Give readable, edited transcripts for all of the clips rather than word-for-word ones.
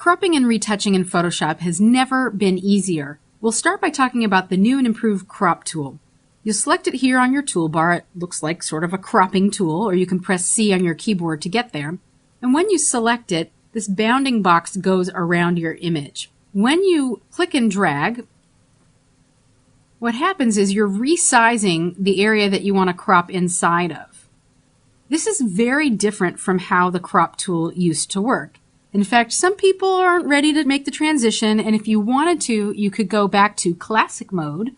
Cropping and retouching in Photoshop has never been easier. We'll start by talking about the new and improved crop tool. You'll select it here on your toolbar. It looks like sort of a cropping tool, or you can press C on your keyboard to get there. And when you select it, this bounding box goes around your image. When you click and drag, what happens is you're resizing the area that you want to crop inside of. This is very different from how the crop tool used to work. In fact, some people aren't ready to make the transition, and if you wanted to, you could go back to classic mode,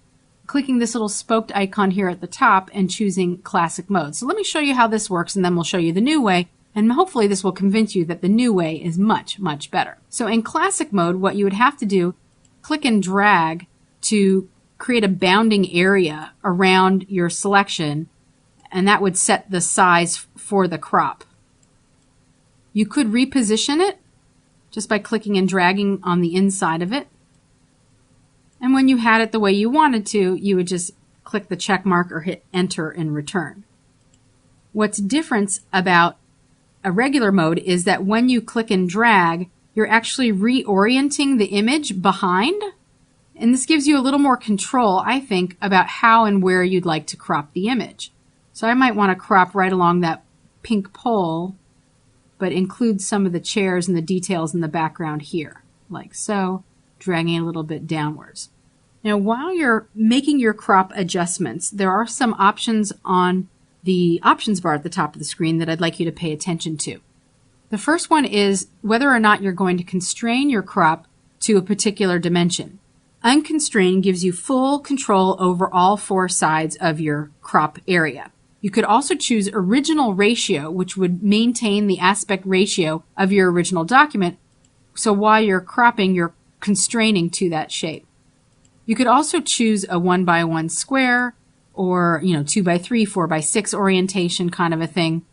clicking this little spoked icon here at the top and choosing classic mode. So let me show you how this works, and then we'll show you the new way, and hopefully this will convince you that the new way is much, much better. So in classic mode, what you would have to do, click and drag to create a bounding area around your selection, and that would set the size for the crop. You could reposition it just by clicking and dragging on the inside of it. And when you had it the way you wanted to, you would just click the check mark or hit enter and return. What's different about a regular mode is that when you click and drag, you're actually reorienting the image behind. And this gives you a little more control, I think, about how and where you'd like to crop the image. So I might want to crop right along that pink pole, but include some of the chairs and the details in the background here, like so, dragging a little bit downwards. Now, while you're making your crop adjustments, there are some options on the options bar at the top of the screen that I'd like you to pay attention to. The first one is whether or not you're going to constrain your crop to a particular dimension. Unconstrained gives you full control over all four sides of your crop area. You could also choose original ratio, which would maintain the aspect ratio of your original document. So while you're cropping, you're constraining to that shape. You could also choose a 1x1 square or 2x3, 4x6 orientation kind of a thing.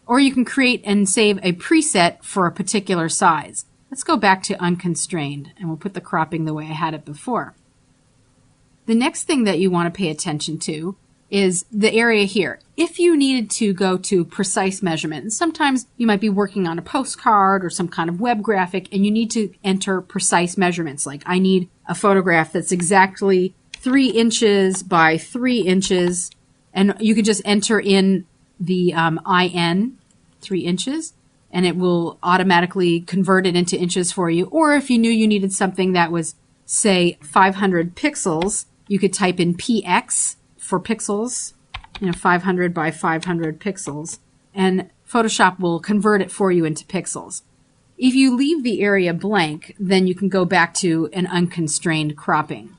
Or you can create and save a preset for a particular size. Let's go back to unconstrained and we'll put the cropping the way I had it before. The next thing that you want to pay attention to is the area here. If you needed to go to precise measurement, and sometimes you might be working on a postcard or some kind of web graphic and you need to enter precise measurements, like I need a photograph that's exactly 3 inches by 3 inches, and you could just enter in the IN, 3 inches, and it will automatically convert it into inches for you. Or if you knew you needed something that was, say, 500 pixels, you could type in PX for pixels, 500 by 500 pixels, and Photoshop will convert it for you into pixels. If you leave the area blank, then you can go back to an unconstrained cropping.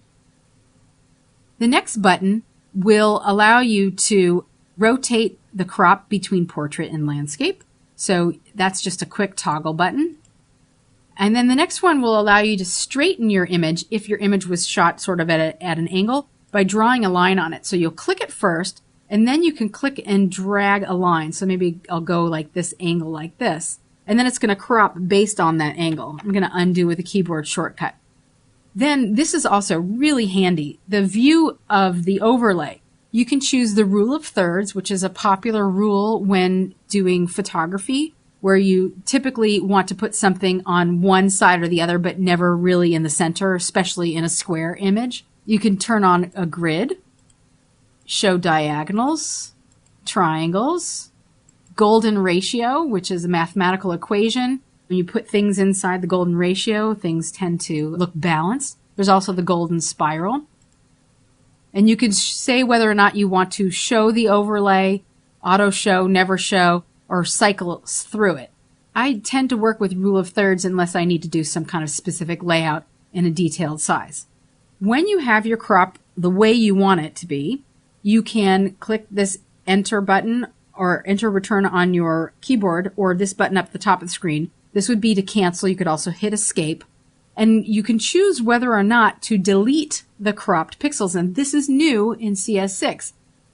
The next button will allow you to rotate the crop between portrait and landscape. So that's just a quick toggle button. And then the next one will allow you to straighten your image if your image was shot sort of at an angle by drawing a line on it. So you'll click it first, and then you can click and drag a line. So maybe I'll go like this angle like this. And then it's going to crop based on that angle. I'm going to undo with a keyboard shortcut. Then this is also really handy. The view of the overlay. You can choose the rule of thirds, which is a popular rule when doing photography, where you typically want to put something on one side or the other, but never really in the center, especially in a square image. You can turn on a grid, show diagonals, triangles, golden ratio, which is a mathematical equation. When you put things inside the golden ratio, things tend to look balanced. There's also the golden spiral. And you can say whether or not you want to show the overlay, auto show, never show, or cycle through it. I tend to work with rule of thirds unless I need to do some kind of specific layout in a detailed size. When you have your crop the way you want it to be, you can click this enter button or enter return on your keyboard, or this button up at the top of the screen. This would be to cancel. You could also hit escape. And you can choose whether or not to delete the cropped pixels. And this is new in cs6.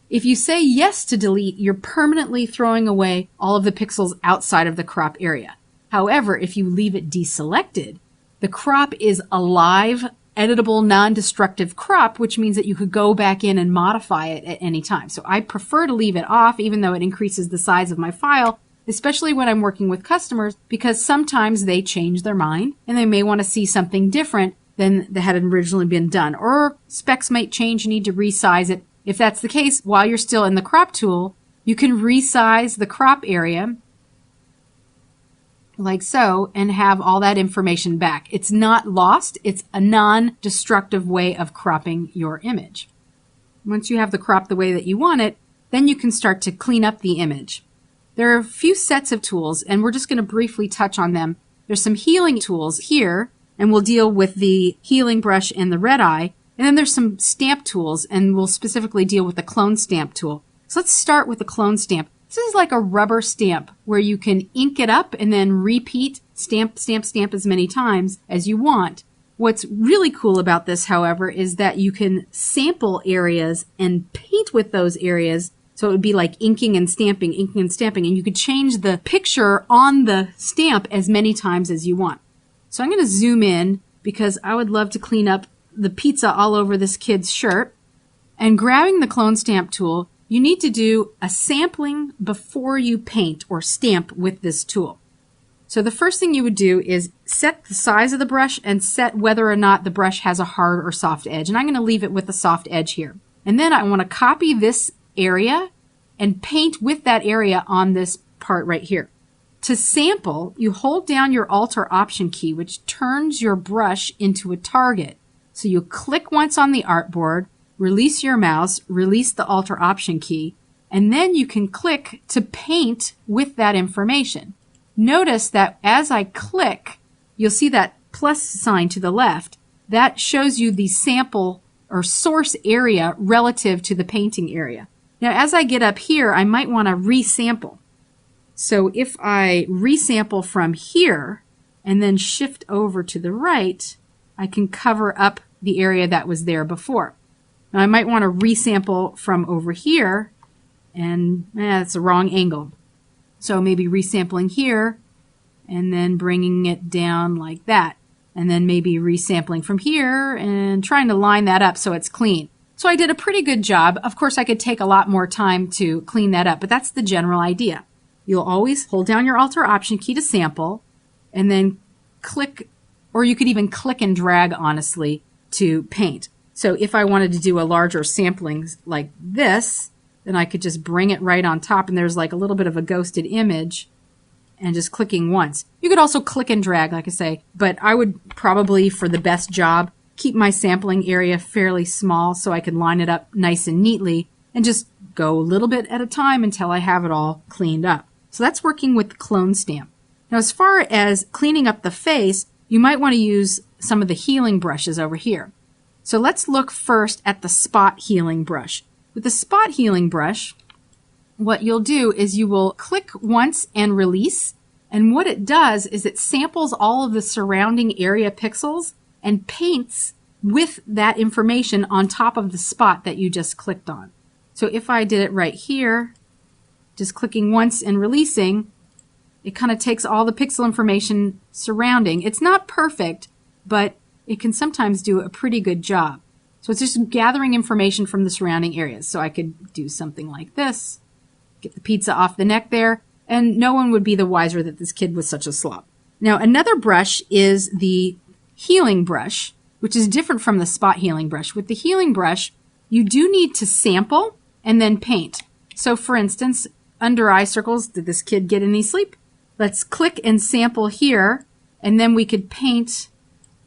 If you say yes to delete, you're permanently throwing away all of the pixels outside of the crop area. However, if you leave it deselected, the crop is a live, editable, non-destructive crop, which means that you could go back in and modify it at any time. So I prefer to leave it off, even though it increases the size of my file. especially when I'm working with customers, because sometimes they change their mind and they may want to see something different than that had originally been done, or specs might change, you need to resize it. If that's the case, while you're still in the crop tool, you can resize the crop area like so and have all that information back. It's not lost. It's a non-destructive way of cropping your image. Once you have the crop the way that you want it, then you can start to clean up the image. There are a few sets of tools, and we're just going to briefly touch on them. There's some healing tools here, and we'll deal with the healing brush and the red eye. And then there's some stamp tools, and we'll specifically deal with the clone stamp tool. So let's start with the clone stamp. This is like a rubber stamp where you can ink it up and then repeat, stamp, stamp, stamp as many times as you want. What's really cool about this, however, is that you can sample areas and paint with those areas. So it would be like inking and stamping, and you could change the picture on the stamp as many times as you want. So I'm going to zoom in because I would love to clean up the pizza all over this kid's shirt. And grabbing the clone stamp tool, you need to do a sampling before you paint or stamp with this tool. So the first thing you would do is set the size of the brush and set whether or not the brush has a hard or soft edge. And I'm going to leave it with a soft edge here. And then I want to copy this area and paint with that area on this part right here. To sample, you hold down your Alt or Option key, which turns your brush into a target. So you click once on the artboard, release your mouse, release the Alt or Option key, and then you can click to paint with that information. Notice that as I click, you'll see that plus sign to the left. That shows you the sample or source area relative to the painting area. Now, as I get up here, I might want to resample. So if I resample from here and then shift over to the right, I can cover up the area that was there before. Now I might want to resample from over here, and that's the wrong angle. So maybe resampling here and then bringing it down like that. And then maybe resampling from here and trying to line that up so it's clean. So I did a pretty good job. Of course, I could take a lot more time to clean that up, but that's the general idea. You'll always hold down your Alt or Option key to sample and then click, or you could even click and drag, honestly, to paint. So if I wanted to do a larger sampling like this, then I could just bring it right on top, and there's like a little bit of a ghosted image, and just clicking once. You could also click and drag, like I say, but I would probably, for the best job, keep my sampling area fairly small so I can line it up nice and neatly and just go a little bit at a time until I have it all cleaned up. So that's working with the clone stamp. Now, as far as cleaning up the face, you might want to use some of the healing brushes over here. So let's look first at the spot healing brush. With the spot healing brush, what you'll do is you will click once and release. And what it does is it samples all of the surrounding area pixels and paints with that information on top of the spot that you just clicked on. So if I did it right here, just clicking once and releasing, it kind of takes all the pixel information surrounding. It's not perfect, but it can sometimes do a pretty good job. So it's just gathering information from the surrounding areas. So I could do something like this, get the pizza off the neck there, and no one would be the wiser that this kid was such a slob. Now, another brush is the healing brush, which is different from the spot healing brush. With the healing brush, you do need to sample and then paint. So for instance, under eye circles, did this kid get any sleep? Let's click and sample here, and then we could paint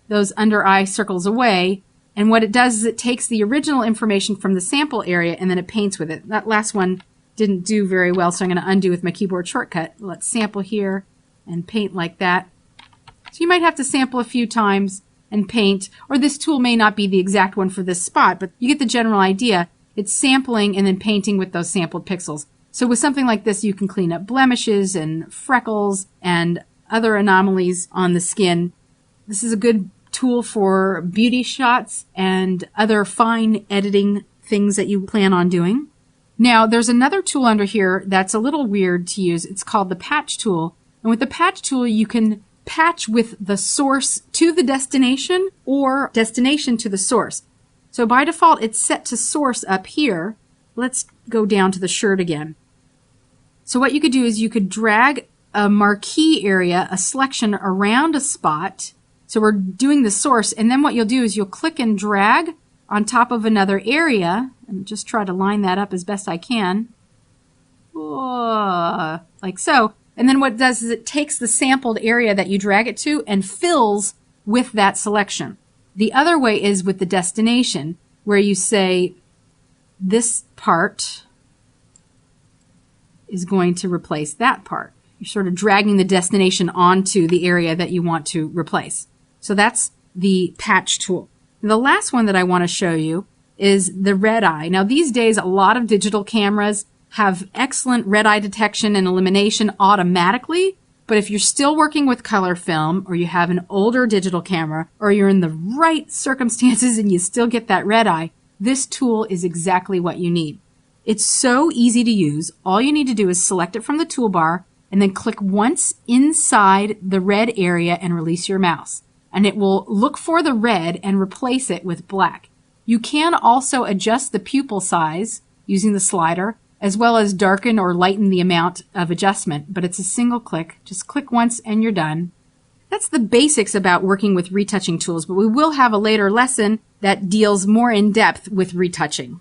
those under eye circles away. And what it does is it takes the original information from the sample area and then it paints with it. That last one didn't do very well, so I'm going to undo with my keyboard shortcut. Let's sample here and paint like that. So you might have to sample a few times and paint, or this tool may not be the exact one for this spot, but you get the general idea. It's sampling and then painting with those sampled pixels. So with something like this, you can clean up blemishes and freckles and other anomalies on the skin. This is a good tool for beauty shots and other fine editing things that you plan on doing. Now, there's another tool under here that's a little weird to use. It's called the patch tool. And with the patch tool, you can patch with the source to the destination or destination to the source. So by default, it's set to source up here. Let's go down to the shirt again. So what you could do is you could drag a marquee area, a selection around a spot. So we're doing the source, and then what you'll do is you'll click and drag on top of another area, and just try to line that up as best I can. Like so. And then what it does is it takes the sampled area that you drag it to and fills with that selection. The other way is with the destination, where you say this part is going to replace that part. You're sort of dragging the destination onto the area that you want to replace. So that's the patch tool. The last one that I want to show you is the red eye. Now these days a lot of digital cameras have excellent red eye detection and elimination automatically, but if you're still working with color film, or you have an older digital camera, or you're in the right circumstances and you still get that red eye, this tool is exactly what you need. It's so easy to use. All you need to do is select it from the toolbar and then click once inside the red area and release your mouse. And it will look for the red and replace it with black. You can also adjust the pupil size using the slider, as well as darken or lighten the amount of adjustment, but it's a single click. Just click once and you're done. That's the basics about working with retouching tools, but we will have a later lesson that deals more in depth with retouching.